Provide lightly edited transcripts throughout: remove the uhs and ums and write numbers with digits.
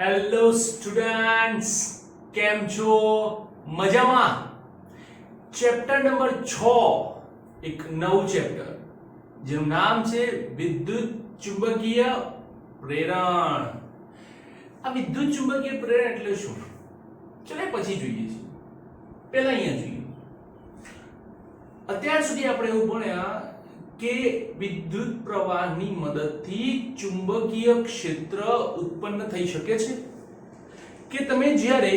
Hello students, કેમ છો? મજામાં? ચેપ્ટર નંબર 6, એક નવું ચેપ્ટર જેનું નામ છે વિદ્યુત ચુંબકીય પ્રેરણ. આ વિદ્યુત ચુંબકીય પ્રેરણ એટલે શું? ચલો પછી જોઈએ છીએ. પહેલા અહીંયા જોઈએ. અત્યાર સુધી આપણે એવું ભણ્યા કે વિદ્યુત પ્રવાહની મદદથી ચુંબકીય ક્ષેત્ર ઉત્પન્ન થઈ શકે છે. કે તમે જ્યારે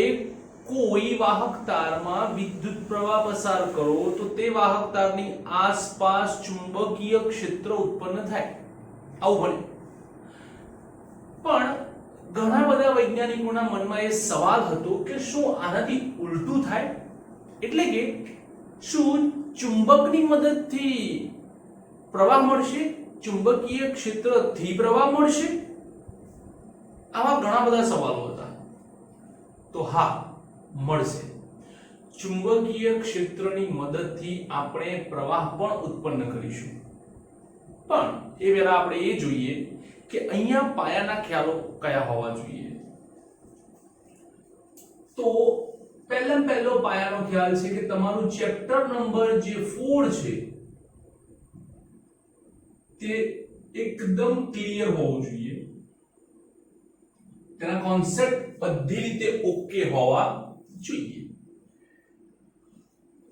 કોઈ વાહક તારમાં વિદ્યુત પ્રવાહ પસાર કરો તો તે વાહક તારની આસપાસ ચુંબકીય ક્ષેત્ર ઉત્પન્ન થાય. આવું બને. પણ ઘણા બધા વૈજ્ઞાનિકોના મનમાં એ સવાલ હતો કે શું આનાથી ઉલટું થાય? એટલે કે શું ચુંબકની મદદથી પ્રવાહ મળશે, ચુંબકીય ક્ષેત્રથી પ્રવાહ મળશે? આવા ઘણા બધા સવાલો હતા. તો હા, મળશે. ચુંબકીય ક્ષેત્રની મદદથી આપણે પ્રવાહ પણ ઉત્પન્ન કરીશું. પણ એ પહેલા આપણે એ જોઈએ કે અહીંયા પાયાના ખ્યાલો કયા હોવા જોઈએ. તો પહેલો પાયાનો ખ્યાલ છે કે તમારું ચેપ્ટર નંબર જે 4 છે તે એકદમ ક્લિયર હોવું જોઈએ. તેના કોન્સેપ્ટ બધી રીતે ઓકે હોવા જોઈએ.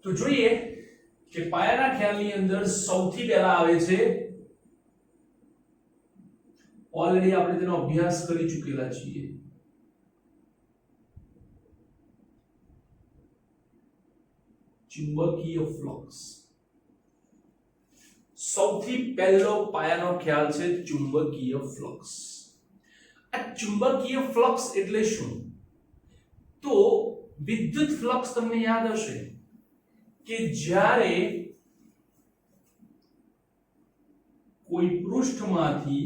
તો જોઈએ કે પાયાના ખ્યાલની અંદર સૌથી પહેલા આવે છે, ઓલરેડી આપણે તેનો અભ્યાસ કરી ચૂકેલા છીએ, ચુંબકીય ફ્લક્સ. સૌથી પહેલો પાયાનો ખ્યાલ છે ચુંબકીય ફ્લક્સ. આ ચુંબકીય ફ્લક્સ એટલે શું? તો વિદ્યુત ફ્લક્સ તમને યાદ હશે કે જ્યારે કોઈ પૃષ્ઠમાંથી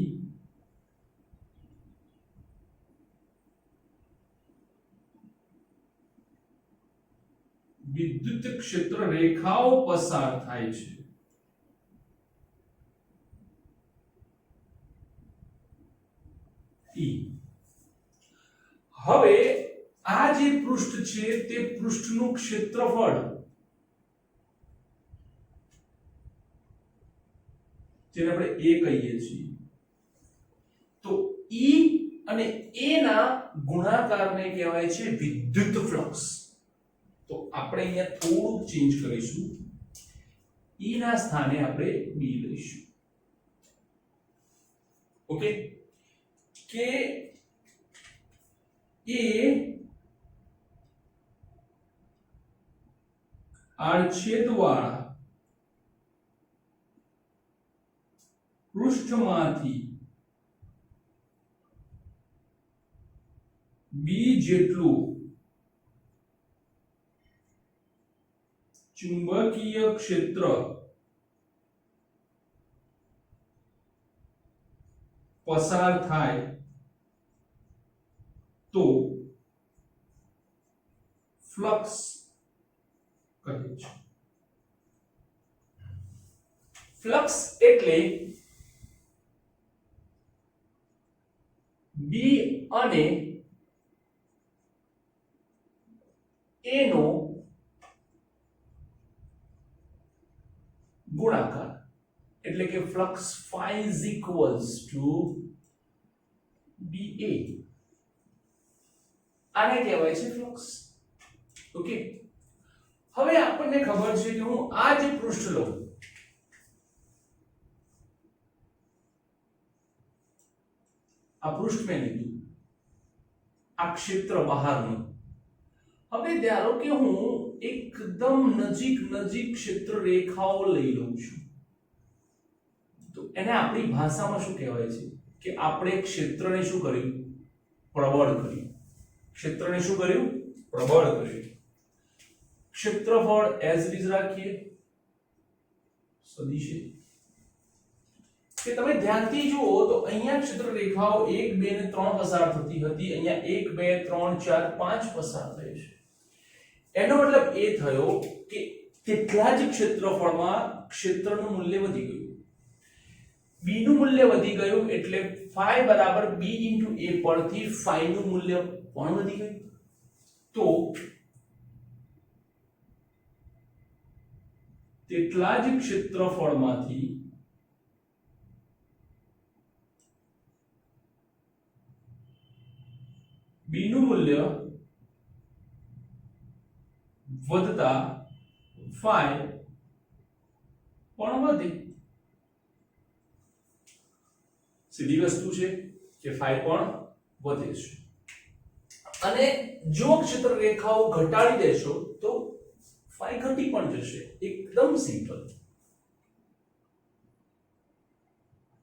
વિદ્યુત ક્ષેત્ર રેખાઓ પસાર થાય છે, હવે આ જે પૃષ્ઠ છે તે પૃષ્ઠનું ક્ષેત્રફળ, જેને આપણે a કહીએ છીએ, તો E અને A ના ગુણાકારને કહેવાય છે વિદ્યુત ફ્લક્સ. તો આપણે અહીંયા થોડું ચેન્જ કરીશું. E ના સ્થાને આપણે B લઈશું. ઓકે, કે એ આડછેદવાળા પૃષ્ઠમાંથી બી જેટલું ચુંબકીય ક્ષેત્ર પસાર થાય તો ફ્લક્સ કહે છે. ફ્લક્સ એટલે B અને A નો ગુણાકાર. એટલે કે flux phi is equals to BA. આને કહેવાય છે ફ્લક્સ. ઓકે, હવે આપણને ખબર છે કે હું આ જે પૃષ્ઠ લઉં, આ પૃષ્ઠ મેં લીધું, આ ક્ષેત્ર બહારનું. હવે ધારો કે હું એકદમ નજીક ક્ષેત્ર રેખાઓ લઈ લઉં છું, તો એને આપણી ભાષામાં શું કહેવાય છે કે આપણે ક્ષેત્રને શું કર્યું? પ્રબળ કર્યું. ક્ષેત્રને શું કર્યું? પ્રબળ કર્યું. ક્ષેત્રફળ એઝ ઇટ ઇઝ રાખીએ, સદિશે. કે તમે ધ્યાનથી જુઓ તો અહીંયા ક્ષેત્ર રેખાઓ 1 2 અને 3 પસાર થતી હતી, અહીંયા 1 2 3 4 5 પસાર થઈ છે. એનો મતલબ એ થયો કે તેટલા જ ક્ષેત્રફળમાં ક્ષેત્રનું મૂલ્ય વધી ગયું. b નું મૂલ્ય વધી ગયું એટલે phi બરાબર b a પરથી phi નું મૂલ્ય પણ વધી ગયું. તો તેટલા જ ક્ષેત્રફળમાંથી b નું મૂલ્ય વધતા phi પણ વધે. સીધી વસ્તુ છે કે phi પણ વધે છે. અને જો ક્ષેત્ર રેખાઓ ઘટાડી દેશો તો phi ઘટી પણ જશે. એકદમ સિમ્પલ.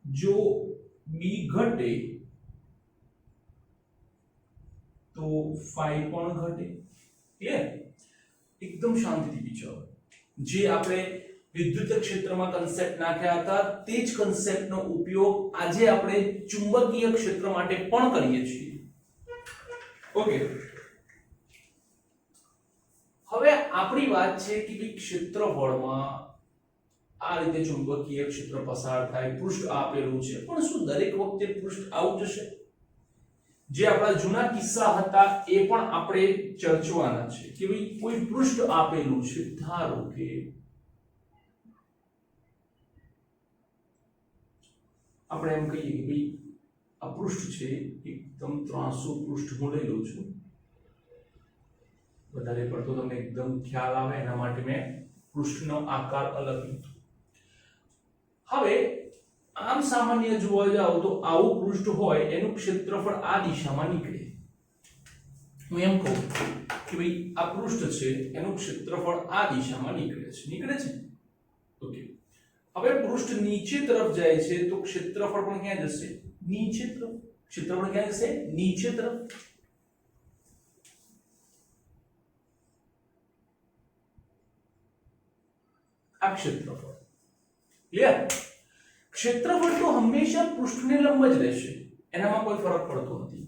જો b ઘટે તો phi પણ ઘટે. ક્લિયર? એકદમ શાંતિથી વિચારો. જે આપણે વિદ્યુત ક્ષેત્રમાં કન્સેપ્ટ નાખ્યા હતા તે જ કન્સેપ્ટનો ઉપયોગ આજે આપણે ચુંબકીય ક્ષેત્ર માટે પણ કરીએ છીએ. ઓકે, હવે આપણી વાત છે કે ભાઈ ક્ષેત્રફળમાં આ રીતે ચુંબકીય ક્ષેત્ર પસાર થાય, પૃષ્ઠ આપેલું છે, પણ શું દરેક વખતે પૃષ્ઠ આવું જશે? જે આપણા જૂના કિસ્સા હતા એ પણ આપણે ચર્ચવાના છે કે ભાઈ કોઈ પૃષ્ઠ આપેલું છે, ધારો કે આપણે એમ કહીએ કે ભાઈ આ પૃષ્ઠ છે એકદમ 300 પૃષ્ઠ હું લઈ લઉં છું. વધારે પડતો તમને એકદમ ખ્યાલ આવે એના માટે મેં પૃષ્ઠનો આકાર અલગ લીધો. હવે આમ સામાન્ય જોવા જાવ તો આવું પૃષ્ઠ હોય એનું ક્ષેત્રફળ આ દિશામાં નીકળે. હું એમ કહું કે ભાઈ આ પૃષ્ઠ છે એનું ક્ષેત્રફળ આ દિશામાં નીકળે છે. ઓકે, હવે પૃષ્ઠ નીચે તરફ જાય છે તો ક્ષેત્રફળ પણ ક્યાં જશે? નીચે તરફ. ક્ષેત્રફળ ક્યાં જશે? નીચે તરફ. આ ક્ષેત્રફળ. ક્લિયર? ક્ષેત્રફળ તો હંમેશા પૃષ્ઠને લંબ જ રહેશે, એનામાં કોઈ ફરક પડતો નથી.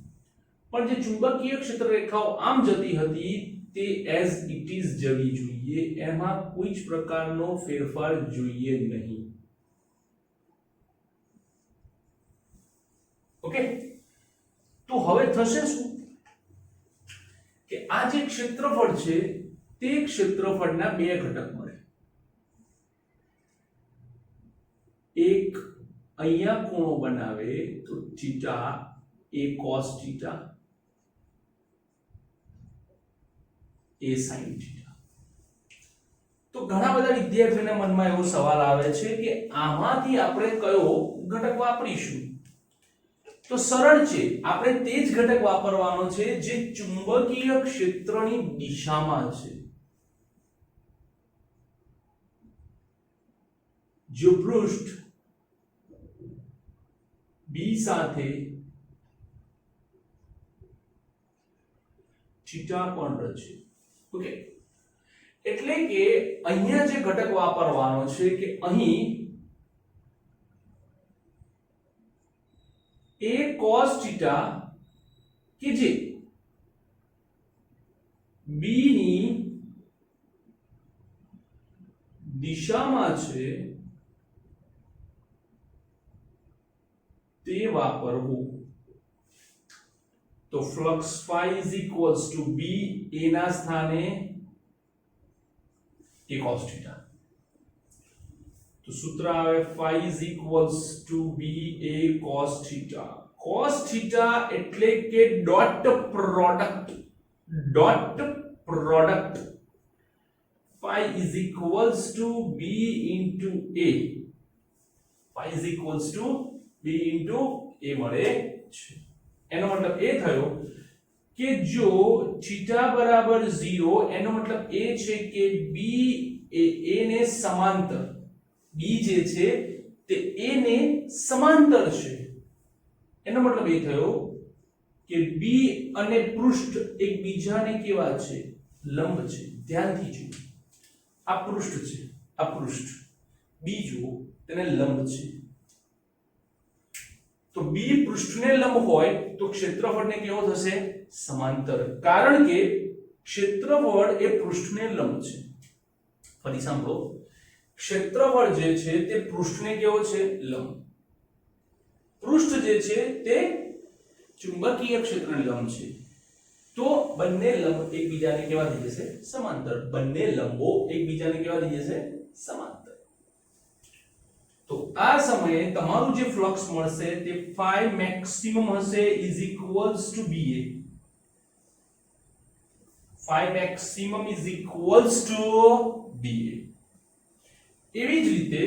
પણ જે ચુંબકીય ક્ષેત્ર રેખાઓ આમ જતી હતી તે એઝ ઇટ ઇઝ જવી જોઈએ, એમાં કોઈ જ પ્રકારનો ફેરફાર જોઈએ નહીં. ઓકે, તો હવે થશે શું કે આ જે ક્ષેત્રફળ છે તે ક્ષેત્રફળના બે ઘટક મળે. એક અહીંયા ખૂણો બનાવે તો થીટા એ cos થીટા એ sin થીટા. તો ઘણા બધા વિદ્યાર્થીઓના મનમાં એવો સવાલ આવે છે કે આમાંથી આપણે કયો ઘટક વાપરીશું? તો સરળ છે, આપણે તે જ ઘટક વાપરવાનો છે જે ચુંબકીય ક્ષેત્રની દિશામાં છે. જો પૃષ્ઠ B સાથે થીટા કોણ રચે. ઓકે, એટલે કે અહીંયા જે ઘટક વાપરવાનો છે કે અહીં a cos થીટા કે જે B ની દિશામાં છે તે વાપરવું. તો flux phi is equals to b a ના સ્થાને a cos theta. તો સૂત્ર આવે phi is equals to b a cos theta. cos theta એટલે કે dot product. phi is equals to b into a. phi is equals to b into a મળે છે. એનો મતલબ એ થયો કે જો થીટા બરાબર 0 એનો મતલબ એ છે કે b એ a ને સમાંતર, b જે છે તે a ને સમાંતર છે. એનો મતલબ એ થયો કે b અને પૃષ્ઠ એકબીજાને કેવા છે? લંબ છે. ધ્યાનથી જુઓ, આ પૃષ્ઠ છે, આ પૃષ્ઠ, b જુઓ તેને લંબ છે. તો b પૃષ્ઠને લંબ હોય તો ક્ષેત્રફળને કેવો થશે? સમાંતર. કારણ કે ક્ષેત્રફળ એ પૃષ્ઠને લંબ છે. ફરી સાંભળો, ક્ષેત્રફળ જે છે તે પૃષ્ઠને કેવો છે? લંબ. પૃષ્ઠ જે છે તે ચુંબકીય ક્ષેત્રને લંબ છે, તો બંને લંબ એકબીજાને કેવા થઈ જશે? સમાંતર. બંને લંબો એકબીજાને કેવા થઈ જશે? સમાંતર. તો આ સમયે તમારું જે ફ્લક્સ મળશે તે phi maximum હશે is equals to ba. phi maximum is equals to ba. એવી જ રીતે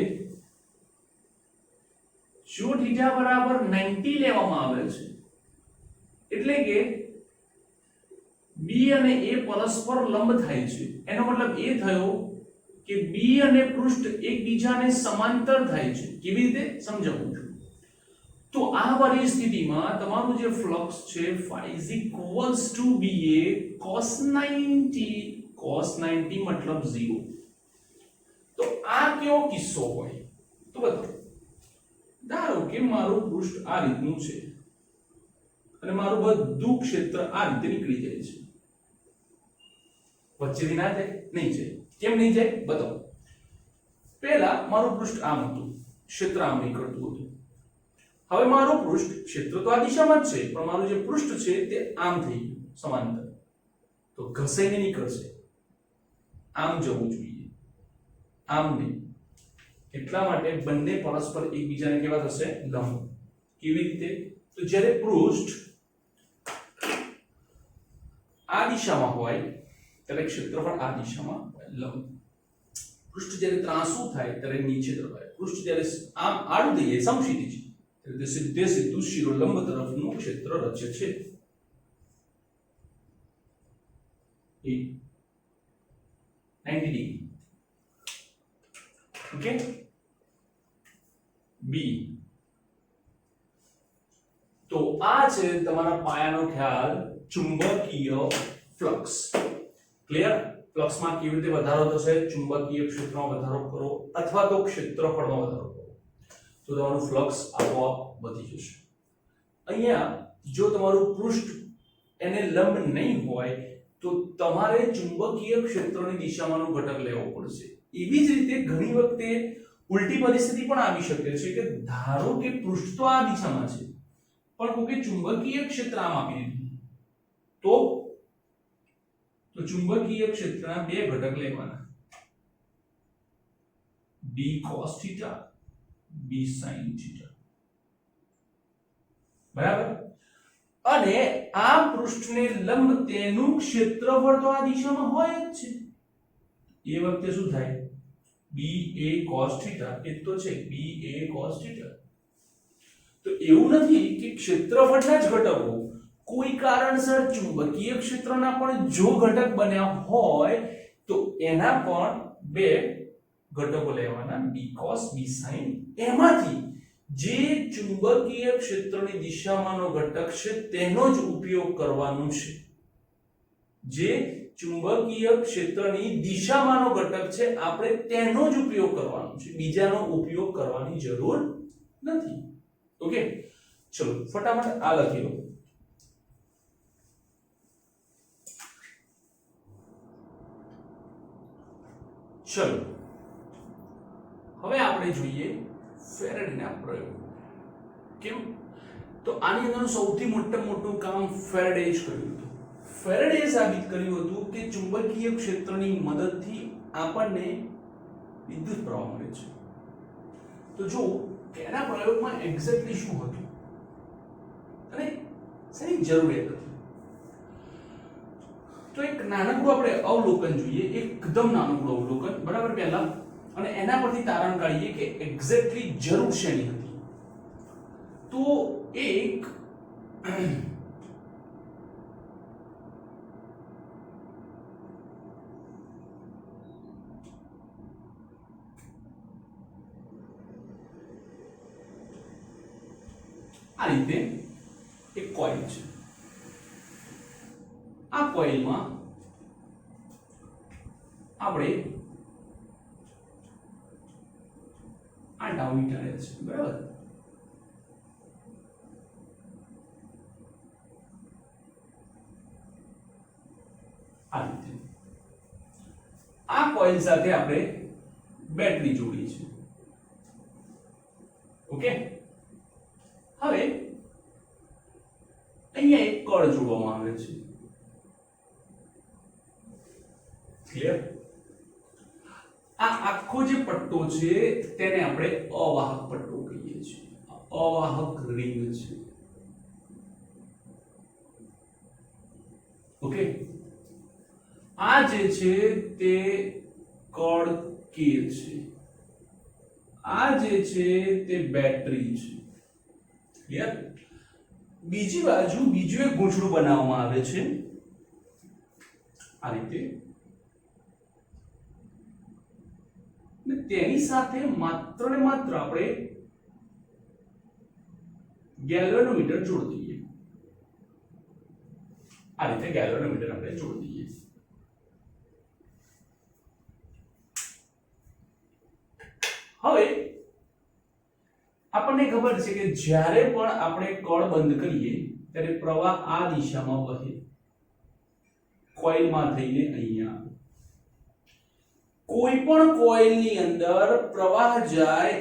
જો θ બરાબર 90 લેવામાં આવે છે એટલે કે b અને a પરસ્પર લંબ થાય છે, એનો મતલબ એ થયો કે b અને પૃષ્ઠ એકબીજાને સમાંતર થાય છે. કેવી રીતે સમજાવું છું. તો આ પરિસ્થિતિમાં તમારું જે ફ્લક્સ છે phi is equals to ba cos 90. cos 90 મતલબ 0. તો આ કેવો કિસ્સો હોય? તો બતાવો. ધારો કે મારું પૃષ્ઠ આ રીતનું છે અને મારું બધું ક્ષેત્ર આ રીતે નીકળી જાય છે. વચ્ચેથી ના જાય? નહીં જાય. કેમ નહીં જાય? બતાવો. પહેલા મારું પૃષ્ઠ આમ હતું, ક્ષેત્ર આમ નીકળતું હતું. હવે મારું પૃષ્ઠ, ક્ષેત્ર તો આ દિશામાં જ છે, પણ મારું જે પૃષ્ઠ છે તે આમ થઈ ગયું સમાંતર. તો ઘસાઈને નીકળશે. આમ જવું જોઈએ, આમ નહીં. એટલા માટે બંને પરસ્પર એકબીજાને કેવા થશે? લંબ. કેવી રીતે? તો જ્યારે પૃષ્ઠ આ દિશામાં હોય ત્યારે ક્ષેત્રફળ આ દિશામાં લંબ. પૃષ્ઠ જ્યારે ત્રાંસુ થાય ત્યારે નીચે તરફ આવે. પૃષ્ઠ જ્યારે આમ આડું થઈ જાય સમક્ષિતિજ ત્યારે તે સીધે સીધું શિરોલંબ તરફનું ક્ષેત્ર રચે છે. એ 90 ડિગ્રી. ઓકે. બી. તો આ છે તમારા પાયાનો ખ્યાલ ચુંબકીય ફ્લક્સ. ક્લિયર? ફ્લક્સમાં કેવી રીતે વધારો થશે? ચુંબકીય ક્ષેત્રમાં વધારો કરો અથવા તો ક્ષેત્રફળમાં વધારો કરો તો તમારું ફ્લક્સ આપોઆપ વધી જશે. અહીંયા જો તમારું પૃષ્ઠ એને લંબ નહીં હોય તો તમારે ચુંબકીય ક્ષેત્રની દિશામાંનો ઘટક લેવો પડશે. એવી જ રીતે ઘણી વખતે ઉલટી પરિસ્થિતિ પણ આવી શકે છે કે ધારો કે પૃષ્ઠ તો આ દિશામાં છે પણ કોકે ચુંબકીય ક્ષેત્ર આમ આપી દીધું તો ચુંબકીય ક્ષેત્રના બે ઘટક લેવાના, b cos θ, b sin θ. બરાબર? અને આ પૃષ્ઠને લંબ તેનું ક્ષેત્રફળ તો આ દિશામાં હોય જ છે. એ વખતે શું થાય? ba cos θ. એ તો છે ba cos θ. તો એવું નથી કે ક્ષેત્રફળના જ ઘટકો કોઈ કારણસર ચુંબકીય ક્ષેત્રના પણ જો ઘટક બન્યા હોય તો એના પણ બે ઘટકો લેવાના, b cos b sin. એમાંથી જે ચુંબકીય ક્ષેત્રની દિશામાંનો ઘટક છે તેનો જ ઉપયોગ કરવાનો છે. જે ચુંબકીય ક્ષેત્રની દિશામાંનો ઘટક છે આપણે તેનો જ ઉપયોગ કરવાનો છે, બીજાનો ઉપયોગ કરવાની જરૂર નથી. ઓકે, ચલો ફટાફટ આ લખી લો. ચલો હવે આપણે જોઈએ ફેરેડેના પ્રયોગ. કેમ? તો આની અંદર સૌથી મોટું કામ ફેરેડે જ કર્યું હતું. ફેરેડે સાબિત કર્યું હતું કે ચુંબકીય ક્ષેત્રની મદદથી આપણને વિદ્યુત પ્રવાહ મળે છે. તો જો કે એના પ્રયોગમાં એક્ઝેક્ટલી શું હતું અને શેની જરૂરિયાત હતી, તો એક નાનકડું આપણે અવલોકન જોઈએ, એકદમ નાનકડું અવલોકન. બરાબર? પહેલા અને એના પરથી તારણ કાઢીએ કે એક્ઝેક્ટલી જરૂર શેની હતી. તો એક આ રીતે એક કોઇલ છે. આ કોઇલમાં આપણે આ ડાઉ વીંટાળેલ છે. બરાબર? આ રીતે આ કોઇલ સાથે આપણે બેટરી જોડી છે. ઓકે, હવે અહીંયા એક કળ જોડવામાં આવે છે, ક્લિયર? આ આખો જે પટ્ટો છે તેને આપણે અવાહક પટ્ટો કહીએ છીએ, અવાહક રિંગ છે. ઓકે, આ જે છે તે કળ કે છે, આ જે છે તે બેટરી છે, ક્લિયર? બીજી બાજુ બીજું એક ગૂંચળું બનાવવામાં આવે છે આ રીતે, ને તેની સાથે માત્ર ને માત્ર આપણે ગેલ્વેનોમીટર જોડી દઈએ. આ રીતે ગેલ્વેનોમીટર આપણે જોડી દઈએ. હવે આપણને ખબર છે કે જ્યારે પણ આપણે કળ બંધ કરીએ ત્યારે પ્રવાહ આ દિશામાં વહે, કોઇલમાં થઈને અહીંયા આવે. કોઈ પણ કોઇલની અંદર પ્રવાહ જાય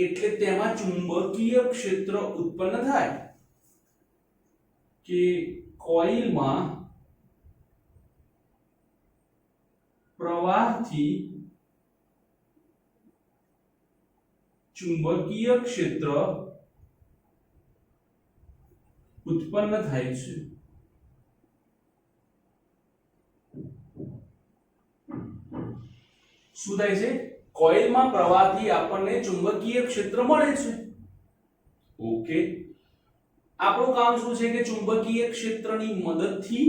એટલે તેમાં ચુંબકીય ક્ષેત્ર ઉત્પન્ન થાય કે કોઇલમાં પ્રવાહથી ચુંબકીય ક્ષેત્ર ઉત્પન્ન થાય છે. શું થાય છે? કોઇલમાં પ્રવાહથી આપણને ચુંબકીય ક્ષેત્ર મળે છે. ઓકે, આપણું કામ શું છે કે ચુંબકીય ક્ષેત્રની મદદથી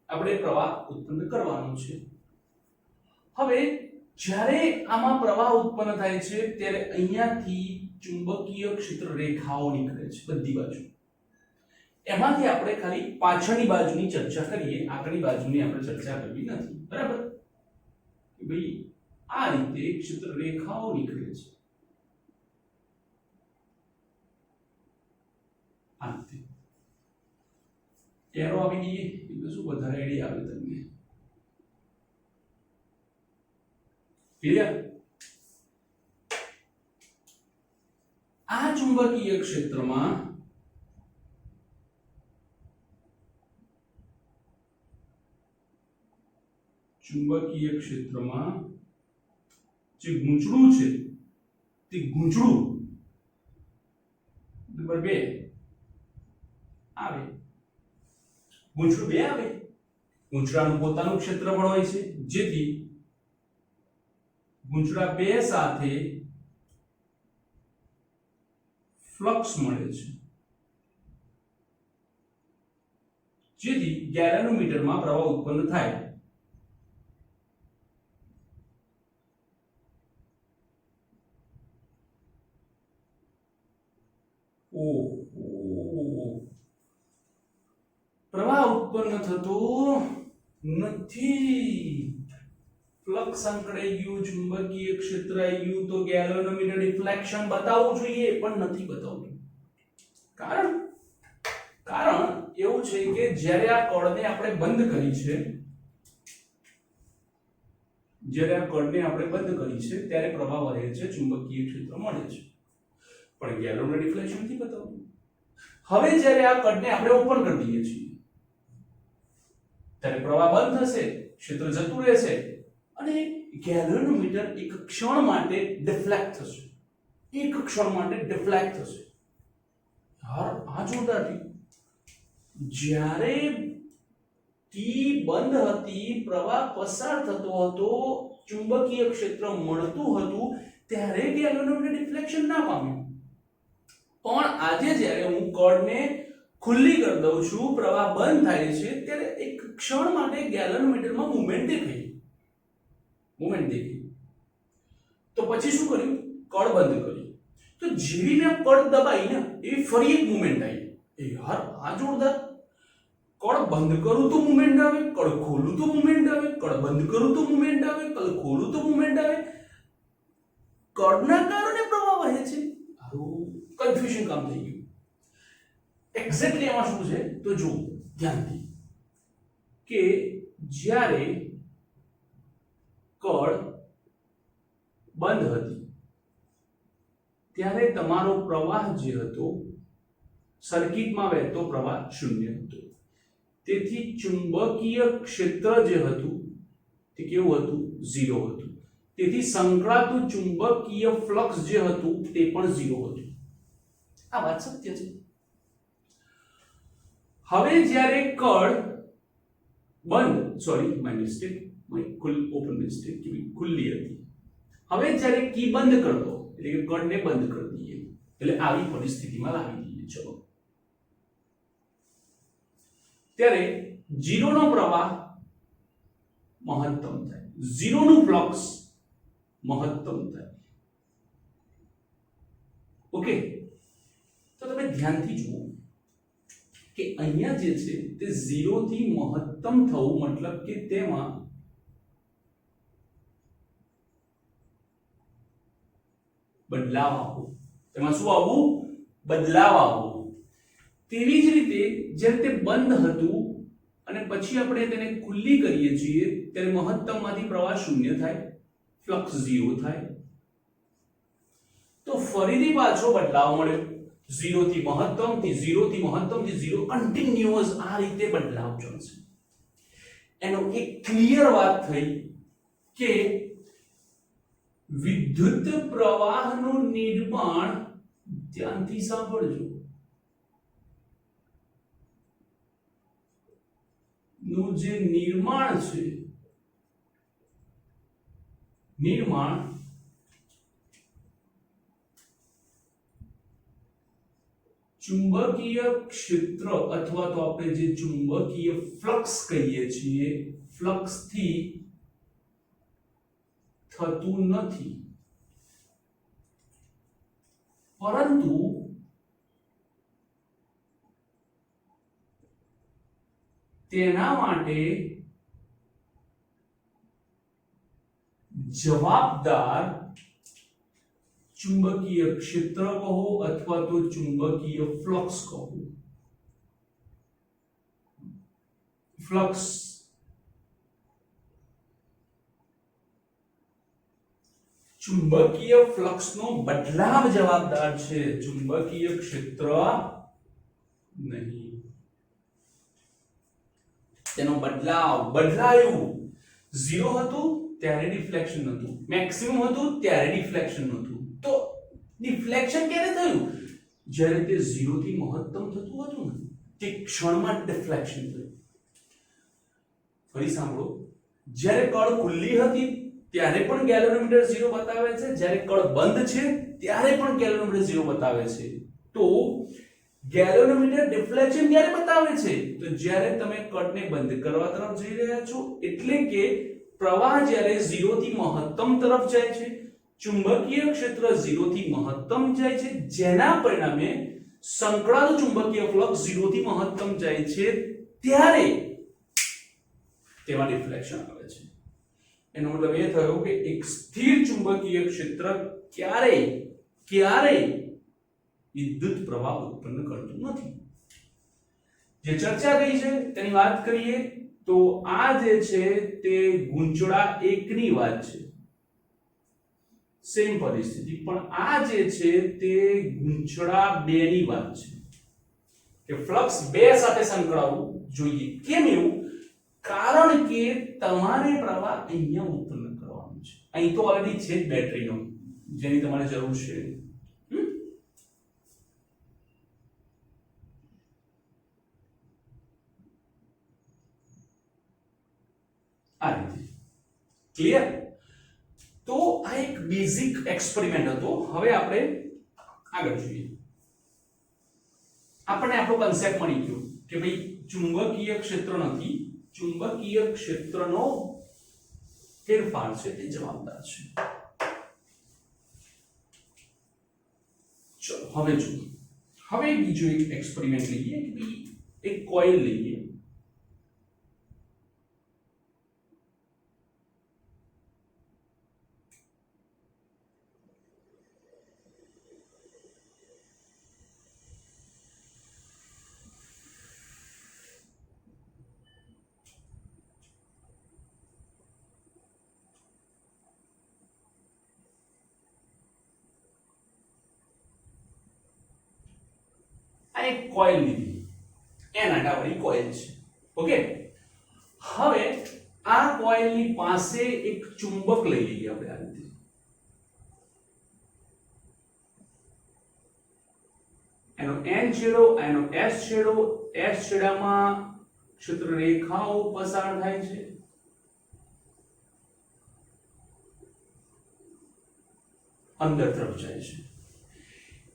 આપણે પ્રવાહ ઉત્પન્ન કરવાનો છે. હવે જ્યારે આમાં પ્રવાહ ઉત્પન્ન થાય છે ત્યારે અહીંયાથી ચુંબકીય ક્ષેત્ર રેખાઓ નીકળે છે બધી બાજુ. એમાંથી આપણે ખાલી પાછળની બાજુની ચર્ચા કરીએ, આગળની બાજુની આપણે ચર્ચા કરવી નથી, બરાબર? ભાઈ આ રીતે ક્ષેત્ર રેખાઓ નીકળે છે આ રીતે. એરો આપી દઈએ એટલે શું વધારે આઈડિયા આવે તમને, ક્લિયર? આ ચુંબકીય ક્ષેત્રમાં જે ગૂંચળું છે તે ગૂંચળું નંબર 2 આવે. ગૂંચળું 2 આવે. ગૂંચળાનું પોતાનું ક્ષેત્રફળ હોય છે, જેથી ગૂંચળા 2 સાથે ફ્લક્સ મળે છે, જેથી ગેલ્વેનોમીટરમાં પ્રવાહ ઉત્પન્ન થાય. પ્રવાહ ઉત્પન્ન થતો નથી. ફ્લક્સ સંકળાઈ ગયું, ચુંબકીય ક્ષેત્ર આવી ગયું, તો ગેલ્વેનોમીટર ડિફ્લેક્શન બતાવવું જોઈએ પણ નથી બતાવતું. કારણ એવું છે કે જ્યારે આ કળને આપણે બંધ કરી છે, ત્યારે પ્રવાહ વહે છે, ચુંબકીય ક્ષેત્ર મળે છે, પણ ગેલ્વેનોમીટર ડિફ્લેક્શન નથી બતાવતું. હવે જ્યારે આ કળને આપણે ઓપન કરી દઈએ છીએ ત્યારે પ્રવાહ બંધ થશે, ક્ષેત્ર જતું રહેશે અને ગેલ્વેનોમીટર એક ક્ષણ માટે ડિફ્લેક્ટ થશે. આ જોરદાર થયું. જ્યારે ટી બંધ હતી, પ્રવાહ પસાર થતો હતો, ચુંબકીય ક્ષેત્ર મળતું હતું, ત્યારે ગેલ્વેનોમીટર ડિફ્લેક્શન ના પામ્યું. પણ આજે જ્યારે હું કળને ખુલ્લી કરી દઉં છું, પ્રવાહ બંધ થાય છે, ત્યારે એક ક્ષણ માટે ગેલ્વેનોમીટરમાં મૂવમેન્ટ દેખાઈ. તો પછી શું કર્યું? કળ બંધ કરી. તો જેવી મેં કળ દબાઈ ને એવી ફરી એક મૂવમેન્ટ આવી. યાર આ જોરદાર. કળ બંધ કરું તો મૂવમેન્ટ આવે, કળ ખોલું તો મૂવમેન્ટ આવે, કળ બંધ કરું તો મૂવમેન્ટ આવે, કળ ખોલું તો મૂવમેન્ટ આવે. કળના કારણે પ્રવાહ વહે છે. કન્ફ્યુઝન કામ થઈ ગયું. એક્ઝેક્ટલી આમાં શું છે તો જો ધ્યાનથી કે જ્યારે કળ બંધ હતી ત્યારે તમારો પ્રવાહ જે હતો સર્કિટમાં વહેતો પ્રવાહ શૂન્ય હતો. તેથી ચુંબકીય ક્ષેત્ર જે હતું તે કેવું હતું? 0 હતું. તેથી સંકળાતું ચુંબકીય ફ્લક્સ જે હતું તે પણ 0 હતું. આ વાત સત્ય છે. હવે જ્યારે કળ બંધ, sorry my mistake, open mistake, ખુલ્લી હતી. હવે જ્યારે કી બંધ કરી દો એટલે કે કળને બંધ કરી દઈએ એટલે આવી પરિસ્થિતિમાં લાવી દઈએ. ચલો, ત્યારે 0 નો પ્રવાહ મહત્તમ થાય, 0 નું ફ્લક્સ મહત્તમ થાય. ઓકે, તો તમે ધ્યાનથી જુઓ કે અહીંયા જે છે તે 0 થી મહત્તમ થવું મતલબ કે તેમાં બદલાવ આવવો. તેમાં શું આવવું? બદલાવ આવવો. તેવી જ રીતે જ્યારે તે બંધ હતું અને પછી આપણે તેને ખુલ્લી કરીએ છીએ ત્યારે મહત્તમમાંથી પ્રવાહ શૂન્ય થાય, ફ્લક્સ 0 થાય. તો ફરીથી પાછો બદલાવ મળ્યો. 0 થી મહત્તમ થી 0 થી મહત્તમ થી 0 કન્ટિન્યુઅસ આ રીતે બદલાવ ચાલશે. એનો એક ક્લિયર વાત થઈ કે વિદ્યુત પ્રવાહનું નિર્માણ, ધ્યાનથી સાંભળજો, નું જે નિર્માણ છે, નિર્માણ ચુંબકીય ક્ષેત્ર અથવા તો આપણે જે ચુંબકીય ફ્લક્સ કહીએ છીએ, ફ્લક્સ થી થતું નથી, પરંતુ તેના માટે જવાબદાર ચુંબકીય ક્ષેત્ર કહો અથવા તો ચુંબકીય ફ્લક્સ કહો. ફ્લક્સ ચુંબકીય ફ્લક્સનો બદલાવ જવાબદાર છે, ચુંબકીય ક્ષેત્ર નહીં. તેનો બદલાવ, બદલાયું. 0 હતું ત્યારે ડિફ્લેક્શન હતું, મેક્સિમમ હતું ત્યારે ડિફ્લેક્શન હતું. તો ડિફ્લેક્શન ક્યારે થયું? જ્યારે તે 0 થી મહત્તમ થતું હતું ને તે ક્ષણમાં ડિફ્લેક્શન થયું. ફરી સાંભળો, જ્યારે કળ ખુલ્લી હતી ત્યારે પણ ગેલ્વેનોમીટર 0 બતાવે છે, જ્યારે કળ બંધ છે ત્યારે પણ ગેલ્વેનોમીટર 0 બતાવે છે. તો ગેલ્વેનોમીટર ડિફ્લેક્શન ક્યારે બતાવે છે? તો જ્યારે તમે કળને બંધ કરવા તરફ જઈ રહ્યા છો, એટલે કે પ્રવાહ જ્યારે 0 થી મહત્તમ તરફ જાય છે, ચુંબકીય ક્ષેત્ર 0 થી મહત્તમ જાય છે, જેના પરિણામે સંકળાયેલું ચુંબકીય ફ્લક્સ 0 થી મહત્તમ જાય છે, ત્યારે તેમાં ડિફ્લેક્શન આવે છે. એનો મતલબ એ થયો કે એક સ્થિર ચુંબકીય ક્ષેત્ર ક્યારેય વિદ્યુત પ્રવાહ ઉત્પન્ન કરતું નથી. જે ચર્ચા થઈ છે તેની વાત કરીએ તો આ જે છે તે ગૂંચળા 1 ની વાત છે, સેમ પરિસ્થિતિ. પણ આ જે છે તે ગૂંચળા 2 ની વાત છે કે ફ્લક્સ 2 સાથે સંકળાવવું જોઈએ. કેમ એવું? કારણ કે તમારે પ્રવાહ અહીંયા ઉત્પન્ન કરવાનો છે. અહીં તો ઓલરેડી છે જ બેટરીનો, જેની તમારે જરૂર છે. આ રીતે ક્લિયર? તો આ એક બેઝિક એક્સપેરિમેન્ટ હતો. હવે આપણે આગળ જોઈએ. આપણને આપણો કન્સેપ્ટ મળી ગયો કે ભાઈ ચુંબકીય ક્ષેત્ર નથી, ચુંબકીય ક્ષેત્રનો ફેરફાર છે તે જવાબદાર છે. ચલો હવે જોઈએ. હવે બીજો એક એક્સપેરિમેન્ટ લઈએ કે ભાઈ એક કોઇલ લઈએ. આ એક કોઇલ લીધી, એન આડાવાળી કોઇલ છે. ઓકે, હવે આ કોઇલની પાસે એક ચુંબક લઈ લઈએ આપણે આ રીતે. એનો n છેડો, એનો s છેડો, s છેડામાં ક્ષેત્ર રેખાઓ પસાર થાય છે. અંદર તરફ જાય છે.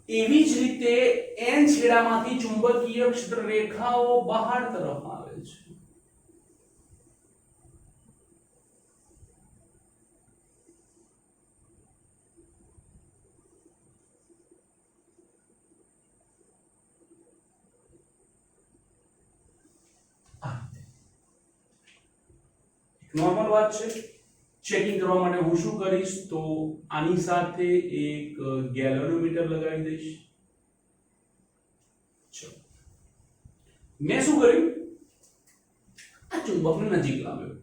એવી જ રીતે n છેડામાંથી ચુંબકીય ક્ષેત્ર રેખાઓ બહાર તરફ આવે છે. નોર્મલ વાત છે. ચેકિંગ કરવા માટે હું શું કરીશ તો આની સાથે એક ગેલ્વેનોમીટર લગાવી દઈશ. ચલો, મેં શું કર્યું, આ ચુંબકને નજીક લાવ્યો.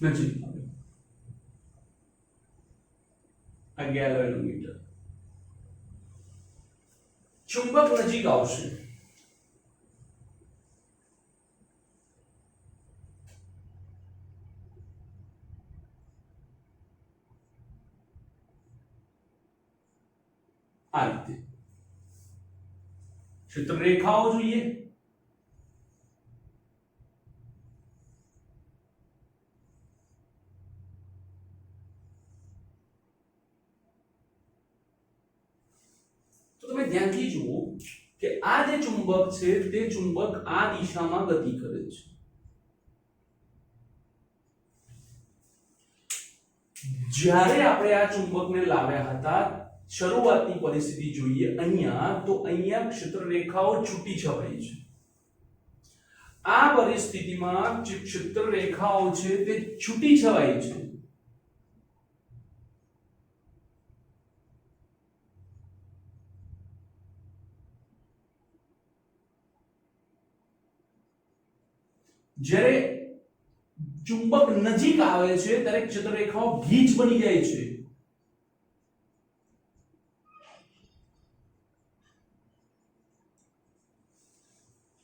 નજીક લાવ્યો આ ગેલ્વેનોમીટર. ચુંબક નજીક આવશે. આ રીતે ક્ષેત્ર રેખાઓ જોઈએ. તમે ધ્યાનથી જુઓ કે આ જે ચુંબક છે તે ચુંબક આ દિશામાં ગતિ કરે છે. જ્યારે આપણે આ ચુંબકને લાવ્યા હતા, શરૂઆતની પરિસ્થિતિ જોઈએ અહીંયા, તો અહીંયા ક્ષેત્ર રેખાઓ છૂટી છવાઈ છે. આ પરિસ્થિતિમાં જે ક્ષેત્ર રેખાઓ છે તે છૂટી છવાઈ છે. જ્યારે ચુંબક નજીક આવે છે ત્યારે ક્ષેત્ર રેખાઓ ગીચ બની જાય છે.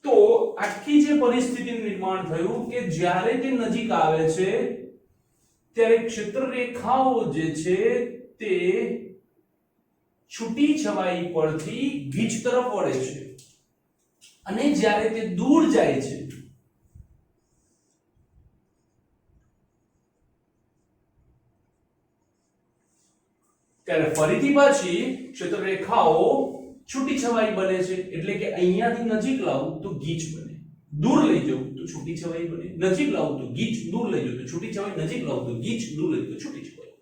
તો આખી જે પરિસ્થિતિનું નિર્માણ થયું કે જ્યારે તે નજીક આવે છે ત્યારે ક્ષેત્ર રેખાઓ જે છે તે છૂટી છવાઈ પરથી ગીચ તરફ વળે છે, અને જ્યારે તે દૂર જાય છે ત્યારે ફરીથી પાછી ક્ષેત્ર રેખાઓ છૂટી છવાઈ બને છે. એટલે કે અહીંયાથી નજીક લાવું તો ગીચ બને, દૂર લઈ જવું તો છૂટી છવાઈ બને, નજીક લાવું તો ગીચ, દૂર લઈ જવું તો છૂટી છવાઈ, નજીક લાવું તો ગીચ, દૂર લઈ જવું તો છૂટી છવાઈ.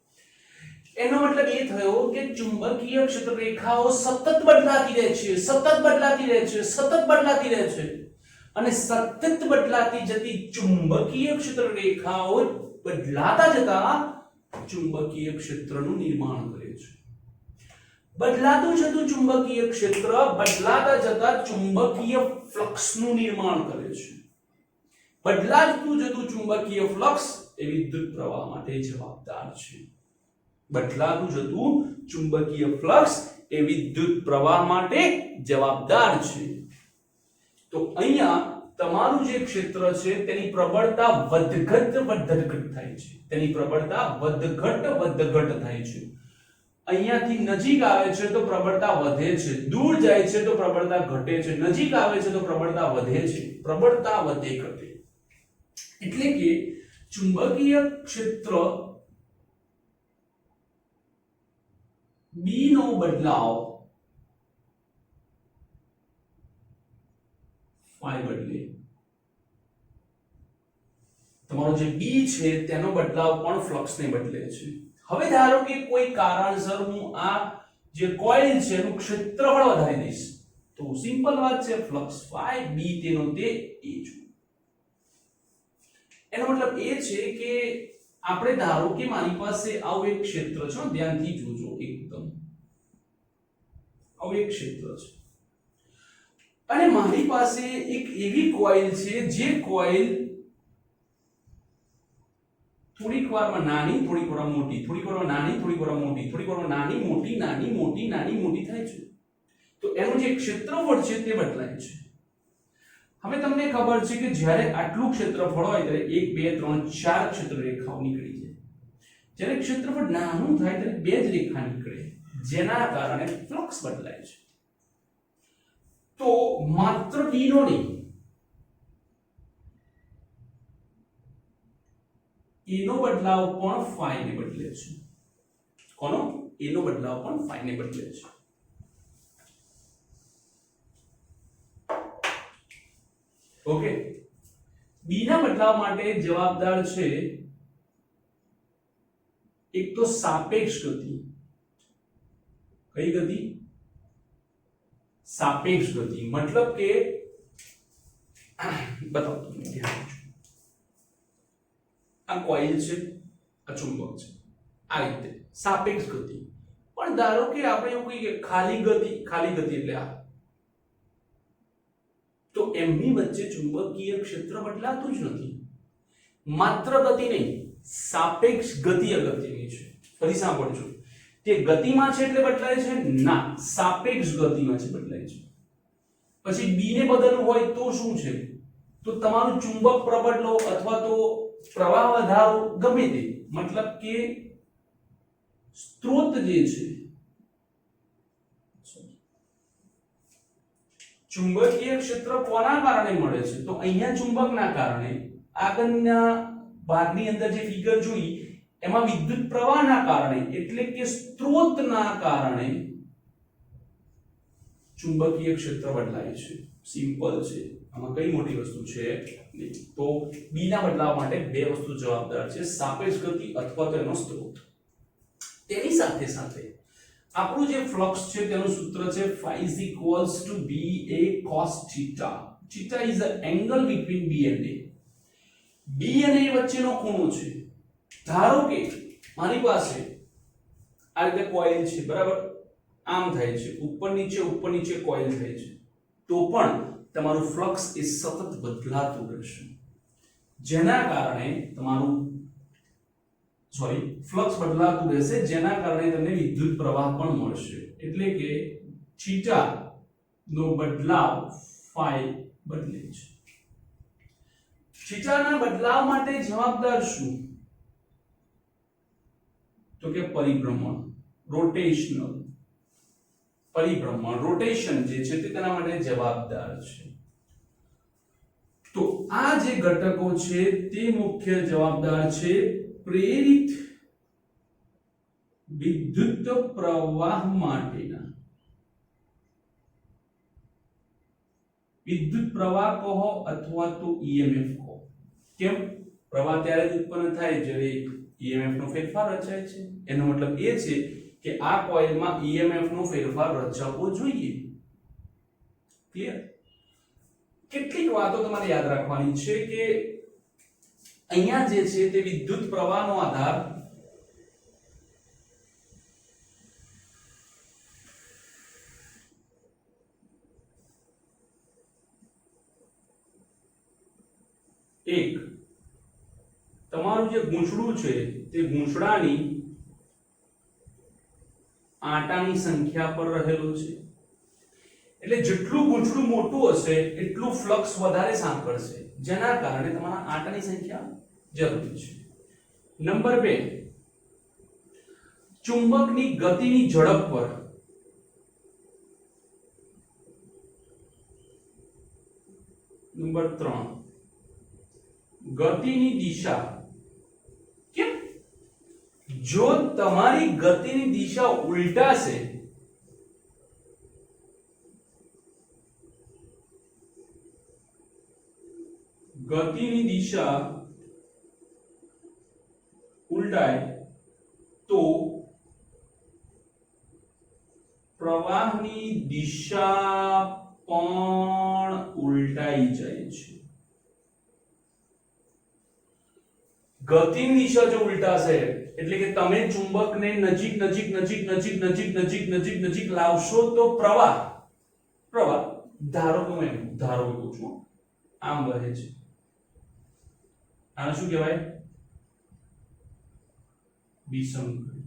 એનો મતલબ એ થયો કે ચુંબકીય ક્ષેત્ર રેખાઓ સતત બદલાતી રહે છે, સતત બદલાતી રહે છે, સતત બદલાતી રહે છે, અને સતત બદલાતી જતી ચુંબકીય ક્ષેત્ર રેખાઓ બદલાતા જતા ચુંબકીય ક્ષેત્રનું નિર્માણ કરે છે. બદલાતું જતું ચુંબકીય ક્ષેત્ર બદલાતા જતા ચુંબકીય ફ્લક્સનું નિર્માણ કરે છે. બદલાતું જતું ચુંબકીય ફ્લક્સ એ વિદ્યુત પ્રવાહ માટે જવાબદાર છે. બદલાતું જતું ચુંબકીય ફ્લક્સ એ વિદ્યુત પ્રવાહ માટે જવાબદાર છે. તો અહીંયા તમારું જે ક્ષેત્ર છે તેની પ્રબળતા વધઘટ થાય છે. તેની પ્રબળતા વધઘટ થાય છે. અહીંયાથી નજીક આવે છે તો પ્રબળતા વધે છે, દૂર જાય છે તો પ્રબળતા ઘટે છે, નજીક આવે છે તો પ્રબળતા વધે છે. પ્રબળતા વધે ઘટે એટલે કે ચુંબકીય ક્ષેત્ર B નો બદલાવ phi બદલે, તમારો જે B છે તેનો બદલાવ પણ ફ્લક્સને બદલે છે. હવે ધારો કે કોઈ કારણસર હું આ જે કોઇલ છે એનું ક્ષેત્રફળ વધારી દઈશ, તો સિમ્પલ વાત છે, ફ્લક્સ phi B તેનો તે A છે. એનો મતલબ એ છે કે આપણે ધારો કે મારી પાસે આવું એક ક્ષેત્ર છે, ધ્યાનથી જોજો એકદમ. આવું એક ક્ષેત્ર છે અને મારી પાસે એક એવી કોઇલ છે જે કોઇલ થોડીક વારમાં નાની, થોડીક વારમાં મોટી, થોડીક વારમાં નાની, થોડીક વારમાં મોટી, થોડીક વારમાં નાની મોટી નાની મોટી નાની મોટી થાય છે, તો એનું જે ક્ષેત્રફળ છે તે બદલાય છે. હવે તમને ખબર છે કે જ્યારે આટલું ક્ષેત્રફળ હોય ત્યારે 1 2 3 4 ક્ષેત્ર રેખાઓ નીકળી જાય. જ્યારે ક્ષેત્રફળ નાનું થાય ત્યારે બે જ રેખા નીકળે, જેના કારણે ફ્લક્સ બદલાય છે. તો માત્ર D નો નહીં, એનો બદલાવ પણ phi ને બદલે છે. કોનો? એનો બદલાવ પણ phi ને બદલે છે. ઓકે, B ના બદલાવ માટે જવાબદાર છે એક તો સાપેક્ષ ગતિ. કઈ ગતિ? સાપેક્ષ ગતિ. મતલબ કે બતાવો તમને ધ્યાન આપજો. આ કોઇલ છે, આ ચુંબક છે, આ રીતે સાપેક્ષ ગતિ. પણ ધારો કે આપણે એવું કહીએ ખાલી ગતિ એટલે આ, તો એમની વચ્ચે ચુંબકીય ક્ષેત્ર બદલાતું જ નથી. માત્ર ગતિ નહીં, સાપેક્ષ ગતિ અગત્યની છે. ફરી સાંભળજો, તે ગતિમાં છે એટલે બદલાય છે? ના, સાપેક્ષ ગતિમાં છે બદલાય છે. પછી B ને બદલવું હોય તો શું છે? તો તમારું ચુંબક પ્રબળ લો અથવા તો પ્રવાહ વધારો, ગમે તે, મતલબ કે સ્ત્રોત જે છે, ચુંબકીય ક્ષેત્ર કોના કારણે મળે છે? તો અહીંયા ચુંબકના કારણે. આગળના ભાગની અંદર જે ફિગર જોઈ એમાં વિદ્યુત પ્રવાહના કારણે, એટલે કે સ્ત્રોતના કારણે ચુંબકીય ક્ષેત્ર બદલાય છે. સિમ્પલ છે, આમાં કઈ મોટી વસ્તુ છે નહીં. તો B ના બદલાવ માટે બે વસ્તુ જવાબદાર છે, સાપેક્ષ ગતિ અથવા તો એનો સ્ત્રોત. તેની સાથે સાથે આપણું જે ફ્લક્સ છે તેનું સૂત્ર છે phi is equals to BA cos theta. Theta is the angle between B and A. B અને A વચ્ચેનો ખૂણો છે. ધારો કે મારી પાસે આ રીતે કોઇલ છે, બરાબર? આમ થાય છે, ઉપર નીચે કોઇલ થાય છે, તો પણ તમારું ફ્લક્સ એ સતત બદલાતું રહેશે, જેના કારણે ફ્લક્સ બદલાતું રહેશે, જેના કારણે તમને વિદ્યુત પ્રવાહ પણ મળશે. એટલે કે થીટા નો બદલાવ phi બદલે છે. થીટાના બદલાવ માટે જવાબદાર શું? તો કે પરિભ્રમણ, રોટેશનલ પરિભ્રમણ, રોટેશન જે છે તે તેના માટે જવાબદાર છે. તો આ જે ઘટકો છે તે મુખ્ય જવાબદાર છે પ્રેરિત વિદ્યુત પ્રવાહ માટેના. વિદ્યુત પ્રવાહ કહો અથવા તો EMF કહો. કેમ? પ્રવાહ ત્યારે જ ઉત્પન્ન થાય જ્યારે EMF નો ફેરફાર રચાય છે. એનો મતલબ એ છે કે આ કોઇલમાં EMF નો ફેરફાર રચાવો જોઈએ. ક્લિયર? કેટલીક વાતો તમારે યાદ રાખવાની છે કે અહીંયા જે છે તે વિદ્યુત પ્રવાહનો આધાર એક તમારું જે ગૂંચળું છે તે ગૂંચળાની આંટાની સંખ્યા પર રહેલો છે. એટલે જેટલું ગૂંચળું મોટું હશે એટલું ફ્લક્સ વધારે સાંકળશે, જેના કારણે તમારા આંટાની સંખ્યા જરૂરી છે. નંબર 2, ચુંબકની ગતિની ઝડપ પર નંબર 3, ગતિની દિશા. કેમ? જો તમારી ગતિની દિશા ઉલટાશે ગતિની દિશા ઉલટાય તો પ્રવાહની દિશા પણ ઉલટાઈ જાય છે. ગતિની દિશા જો ઉલટાશે એટલે કે તમે ચુંબકને નજીક નજીક નજીક નજીક નજીક નજીક નજીક નજીક લાવશો તો પ્રવાહ પ્રવાહ ધારો કે હું ધારો કહું છું આમ વહે છે, આને શું કહેવાય? વિસંગડી.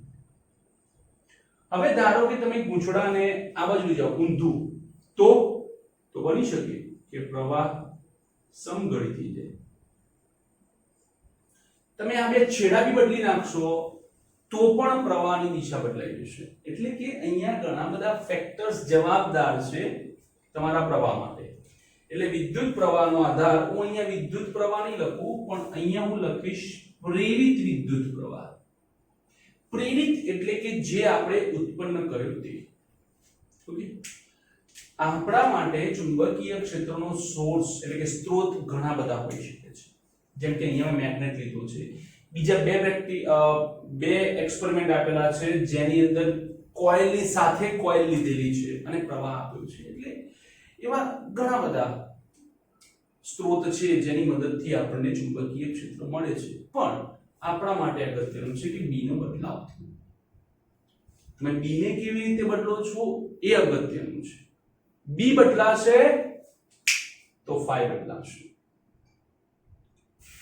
હવે ધારો કે તમે ગૂંચળાને આ બાજુ લઈ જાઓ ઊંધું, તો બની શકે કે પ્રવાહ સમગળી થઈ જાય. તમે આ બે છેડા બી બદલી નાખશો તો પણ પ્રવાહની દિશા બદલાઈ જશે. એટલે કે અહીંયા ઘણા બધા ફેક્ટર્સ જવાબદાર છે તમારા પ્રવાહ માટે. એટલે વિદ્યુત પ્રવાહનો આધાર હું અહીંયા વિદ્યુત પ્રવાહ નહીં લખું, પણ અહીંયા હું લખીશ પ્રેરિત વિદ્યુત પ્રવાહ. પ્રેરિત એટલે કે જે આપણે ઉત્પન્ન કર્યું તે. ઓકે, આપણા માટે ચુંબકીય ક્ષેત્રનો સોર્સ એટલે કે સ્ત્રોત ઘણા બધા હોઈ શકે છે. જેમ કે અહીંયા મેં મેગ્નેટ લીધો છે, બીજા બે એક્સપેરિમેન્ટ આપેલા છે જેની અંદર કોઇલની સાથે કોઇલ લીધેલી છે અને પ્રવાહ આપ્યો છે. એટલે એવા ઘણા બધા સ્ત્રોત છે જેની મદદથી આપણને ચુંબકીય ક્ષેત્ર મળે છે. પણ આપણા માટે અગત્યનું છે કે બી નો બદલાવ થયો. તમે બી ને કેવી રીતે બદલો છો એ અગત્યનું છે. બી બદલાશે તો ફાઈ બદલાશે,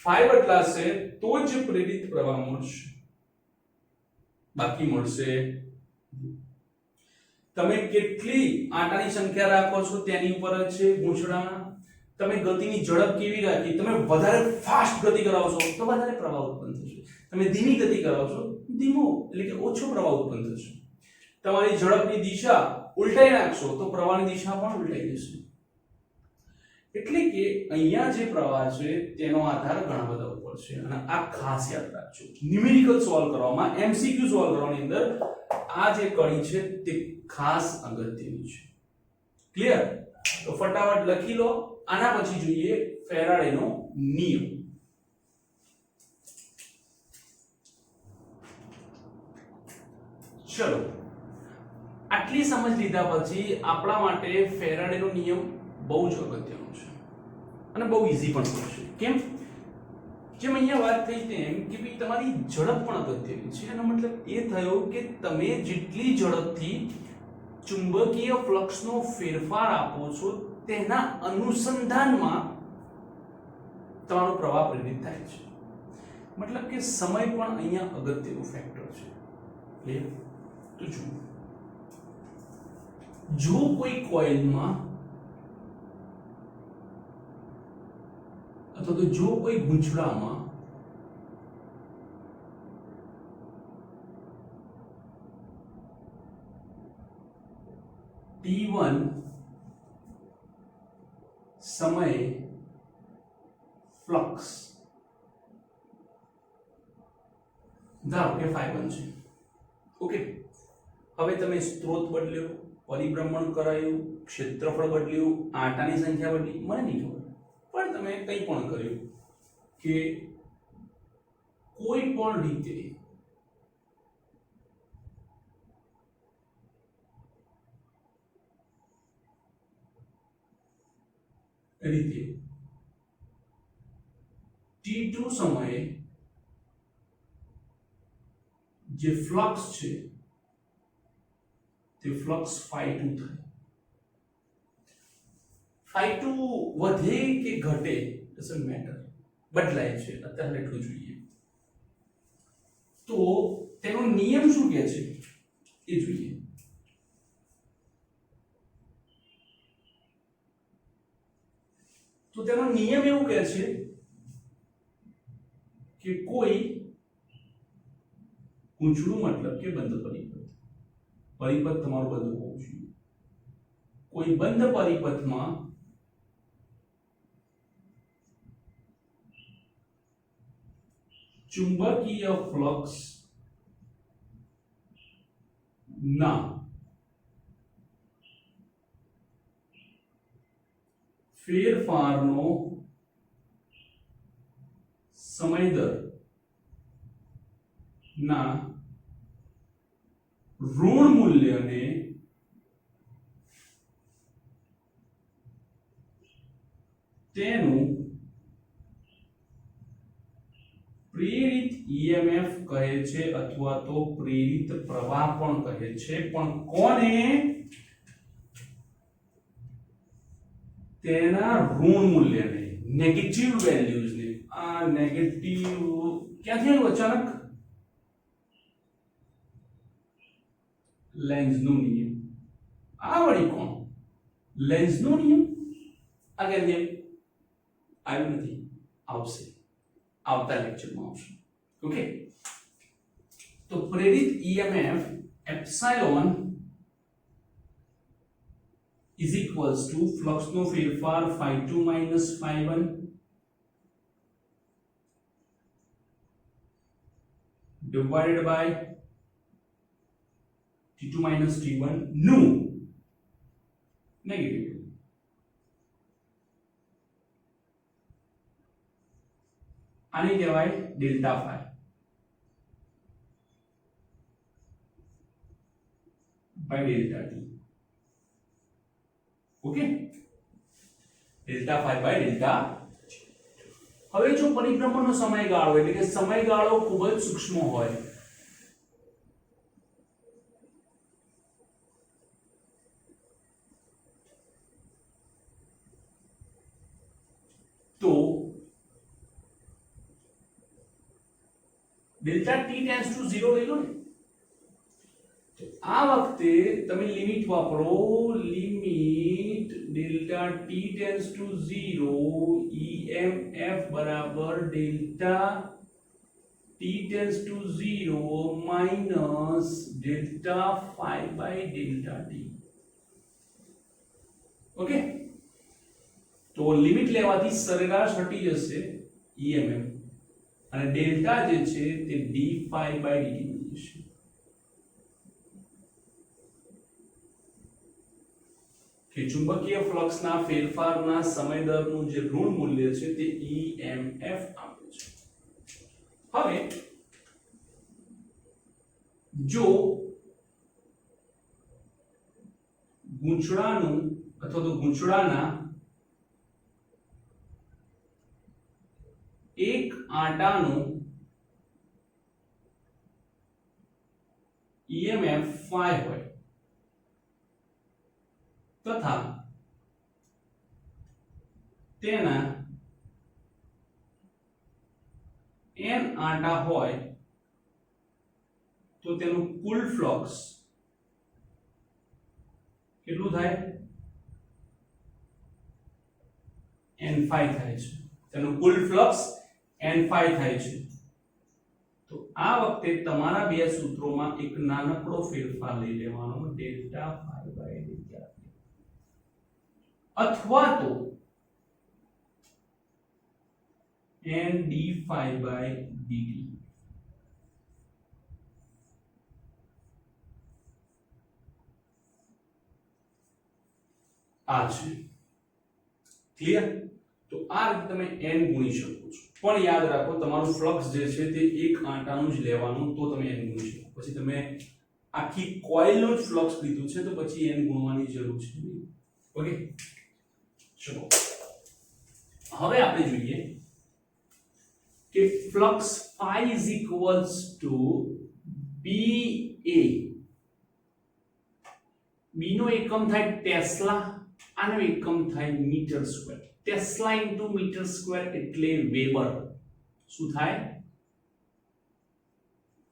ફાઈ બદલાશે તો જ પ્રેરિત પ્રવાહ મળશે, બાકી મળશે. તમે કેટલી આંટાની સંખ્યા રાખો છો તેની ઉપર જ છે ગૂંચળાના. તમે ગતિની ઝડપ કેવી રાખી, તમે વધારે ફાસ્ટ ગતિ કરાવશો તો વધારે પ્રવાહ ઉત્પન્ન થશે, તમે ધીમી ગતિ કરાવશો ધીમો એટલે કે ઓછો પ્રવાહ ઉત્પન્ન થશે. તમારી ઝડપની દિશા ઉલટાઈ નાખશો તો પ્રવાહની દિશા પણ ઉલટાઈ જશે. એટલે કે અહીંયા જે પ્રવાહ છે તેનો આધાર ઘણા બધા ઉપર છે અને આ ખાસ યાદ રાખજો. ન્યુમેરિકલ સોલ્વ કરવામાં, એમસીક્યુ સોલ્વ કરવાની અંદર આ જે કડી છે તે ખાસ અગત્યની છે. ક્લિયર? તો ફટાફટ લખી લો. આના પછી જોઈએ ફેરાડેનો નિયમ. ચલો, આટલી સમજ લીધા પછી આપણા માટે ફેરાડેનો નિયમ બહુ જ અગત્યનો છે અને બહુ ઈઝી પણ છે. કેમ? જેમ અહીંયા વાત થઈ તેમ કે ભાઈ તમારી ઝડપ પણ અગત્યની છે. એનો મતલબ એ થયો કે તમે જેટલી ઝડપથી ચુંબકીય ફ્લક્સનો ફેરફાર આપો છો તેના અનુસંધાનમાં તમારો પ્રવાહ પ્રેરિત થાય છે. મતલબ કે સમય પણ અહીંયા અગત્યનું ફેક્ટર છે. ક્લિયર? તો જો કોઈ કોઇલમાં અથવા તો જો કોઈ ગૂંચળામાં T1 સમયે ફ્લક્સ ધારો કે φ1 છે. ઓકે, હવે તમે સ્ત્રોત બદલ્યો, પરિભ્રમણ કરાયું, ક્ષેત્રફળ બદલ્યું, આંટાની સંખ્યા બદલી, મને નહીં ખબર, પણ તમે કંઈ પણ કર્યું કે કોઈ પણ રીતે T2 સમયે જે ફ્લક્સ છે તે ફ્લક્સ φ2 થાય. φ2 વધે કે ઘટે ડઝન્ટ મેટર, બદલાય છે. અત્યારે એટલું જોઈએ તો તેનો નિયમ શું કહે છે એ જોઈએ. તો તેનો નિયમ એવું કહે છે કે કોઈ ગૂંચળું મતલબ કે બંધ પરિપથ તમારું બંધ હોવું જોઈએ. કોઈ બંધ પરિપથમાં ચુંબકીય ફ્લક્સ ના ફેરફારનો સમય દર ના ઋણ મૂલ્યને તેનું પ્રેરિત ईएमएफ કહે છે અથવા તો પ્રેરિત પ્રવાહ પણ કહે છે, પણ કોને? તેના ઋણ મૂલ્યને, નેગેટિવ વેલ્યુઝને. આ નેગેટિવ ક્યાંથી આવ્યું અચાનક? લેન્ઝનો નિયમ. આ વળી કોણ? લેન્ઝનો નિયમ. આ કેમ આવ્યું નથી? આવશે, આવતા લેક્ચરમાં આવશે. ઓકે, તો પ્રેરિત EMF epsilon is equals to flux નો ફેરફાર phi2 minus phi1 divided by t2 minus t1 નું નેગેટિવ. આને કહેવાય delta phi by delta t. Okay, delta phi by delta. હવે જો પરિભ્રમણનો સમયગાળો એટલે કે સમયગાળો ખૂબ જ સૂક્ષ્મ હોય તો ડેલ્ટા t ટેન્ડ્સ ટુ 0 લઈ લો ને. તો આ વખતે તમે લિમિટ વાપરો, limit delta t tends to 0 EMF બરાબર delta t tends to 0 minus delta phi by delta t. Okay, તો લિમિટ લેવાથી સરેરાશ હટી જશે EMF અને ડેલ્ટા જે છે તે d phi by dt બની જશે. કે ચુંબકીય ફ્લક્સના ફેરફારના સમય દરનું જે ઋણ મૂલ્ય છે તે EMF આપે છે. હવે જો ગૂંચળાનું અથવા તો ગૂંચળાના એક આંટાનું EMF phi હોય તથા તેના n આંટા હોય તો તેનું કુલ ફ્લક્સ કેટલું થાય? n phi થાય છે. તેનું કુલ ફ્લક્સ n phi થાય છે. તો આ વખતે તમારા બે સૂત્રોમાં એક નાનકડો ફેરફાર લઈ લેવાનો, delta phi by delta t અથવા તો n d phi by dt. આ છે ક્લિયર? તો આ રીતે તમે n ગુણી શકો છો, પણ યાદ રાખો તમારું ફ્લક્સ જે છે તે એક આંટાનું જ લેવાનું, તો તમે n ગુણી શકો. પછી તમે આખી કોઇલનો જ ફ્લક્સ લીધું છે તો પછી n ગુણવાની જરૂર છે નહીં. ઓકે, ચલો હવે આપણે જોઈએ કે flux phi is equals to ba. b નો એકમ થાય ટેસ્લા, આનો એકમ થાય metre square. Tesla into metre square એટલે વેબર. શું થાય?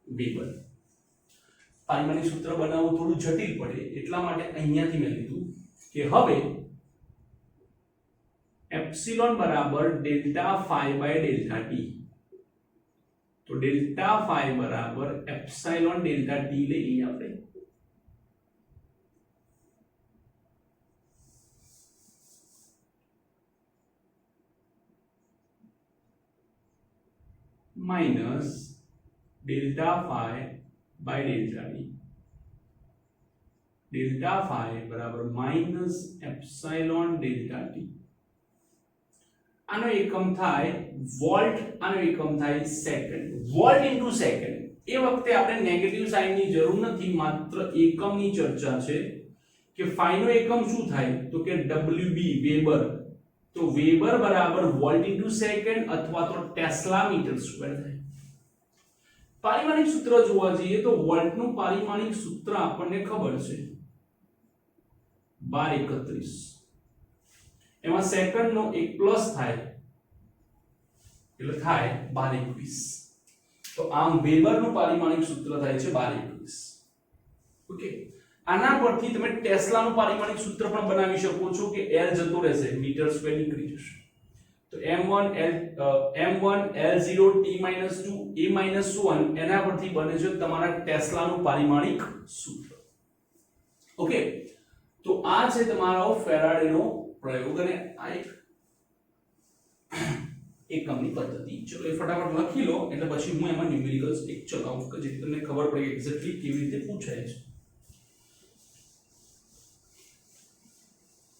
વેબર. પારિમાણિક સૂત્ર બનાવવું થોડું જટિલ પડે એટલા માટે અહીંયાથી મેં લીધું કે હવે એપ્સિલોન બરાબર delta phi by delta T. તો ડેલ્ટા ફાઈ બરાબર એપ્સિલોન ડેલ્ટા ટી લઈ લઈએ આપણે. Minus delta phi by delta T. Delta phi बराबर माइनस एप्सिलॉन डेल्टा टी. આનો એકમ થાય વોલ્ટ, આનો એકમ થાય સેકન્ડ. Volt into second. એ વખતે આપણે નેગેટિવ સાઇનની જરૂર નથી, માત્ર એકમની ચર્ચા છે કે ફાઈ નો એકમ શું થાય તો કે WB વેબર. તો વેબર બરાબર વોલ્ટ ઇન્ટુ સેકન્ડ અથવા તો ટેસ્લા મીટર સ્ક્વેર થાય. પારિમાણિક સૂત્ર જોવા જઈએ તો વોલ્ટનું પારિમાણિક સૂત્ર આપણને ખબર છે 1231, એમાં સેકન્ડનો એક પ્લસ થાય એટલે થાય 1221. તો આમ વેબરનું પારિમાણિક સૂત્ર થાય છે 1221. ઓકે, આના પરથી તમે ટેસ્લાનું પારિમાણિક સૂત્ર પણ બનાવી શકો છો કે L જતો રહેશે, મીટર સ્ક્વેર નીકળી જશે. તો m1 l0 t-2 a-1 એના પરથી બને છે તમારા ટેસ્લાનું પારિમાણિક સૂત્ર. ઓકે, તો આ છે તમારો ફેરાડેનો પ્રયોગ અને આ એક એકમની પદ્ધતિ. ચલો એ ફટાફટ લખી લો એટલે પછી હું એમાં ન્યુમેરિકલ્સ એક ચલાવું કે જેથી તમને ખબર પડે કે એક્ઝેક્ટલી કેવી રીતે પૂછાય છે.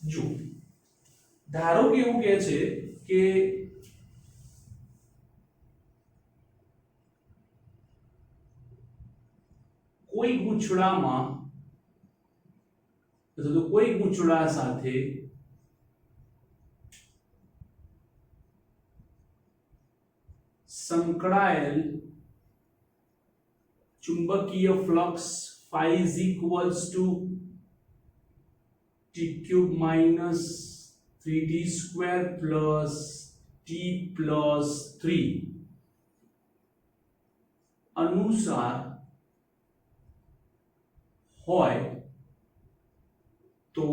જો ધારો કે એવું કહે છે કે કોઈ ગૂંચળામાં અથવા તો કોઈ ગૂંચળા સાથે સંકળાયેલ ચુંબકીય flux phi is equals to t cube minus 3t square plus t plus 3 अनुसार होय तो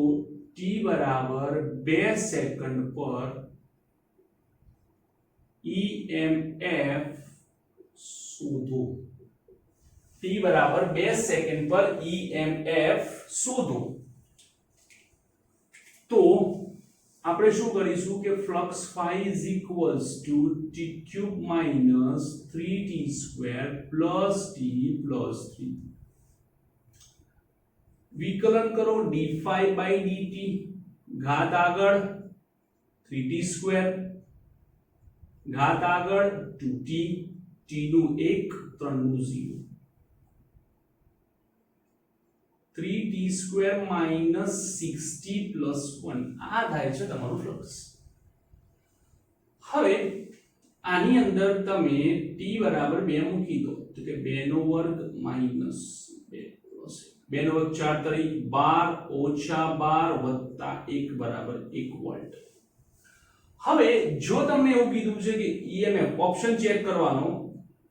t बराबर 2 सेकंड पर EMF शोधो. t बराबर 2 सेकंड पर EMF शोधो. तो આપણે શું કરીશું કે flux phi is equals to t cube minus 3t square plus t plus 3 વિકલન કરો d phi by dt ઘાત આગળ 3t square ઘાત આગળ 2t t નું 1 3 નું 0 3t square minus 6t plus 1 આ થાય છે તમારું ફ્લક્સ. હવે આની અંદર તમે t બરાબર 2 મૂકી દો તો કે 2 નો વર્ગ માઈનસ 2 પ્લસ 2 નો વર્ગ 4 તરી 12 ઓછા 12 વત્તા 1 બરાબર 1 વોલ્ટ. હવે જો તમને એવું કીધું છે કે EMF ઓપ્શન ચેક કરવાનો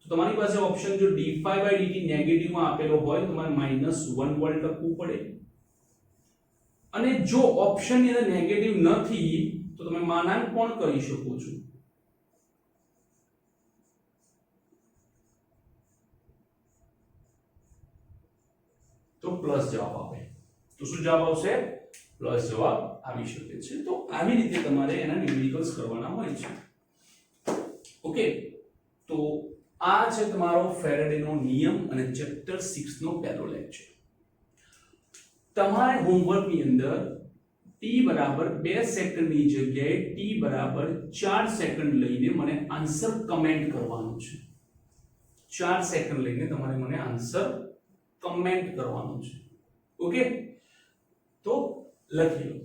તો તમારી પાસે ઓપ્શન જો d phi by dt negative માં આપેલો હોય તો તમારે -1 વોલ્ટ લખવું પડે અને જો ઓપ્શન ની અંદર નેગેટિવ નથી તો તમે માનાંક પણ કરી શકો છો. તો પ્લસ જવાબ આવે. તો શું જવાબ આવશે? પ્લસ જવાબ આવી શકે છે. તો આવી રીતે તમારે એના ન્યુમેરિકલ્સ કરવાના હોય છે. ઓકે, તો આ છે તમારો ફેરાડેનો નિયમ અને ચેપ્ટર 6 નો પહેલો લેક્ચર. તમારે હોમવર્ક ની અંદર t બરાબર 2 સેકન્ડ ની જગ્યાએ t બરાબર 4 સેકન્ડ લઈને મને આન્સર કમેન્ટ કરવાનો છે. 4 સેકન્ડ લઈને તમારે મને આન્સર કમેન્ટ કરવાનો છે. ઓકે, તો લખી લો.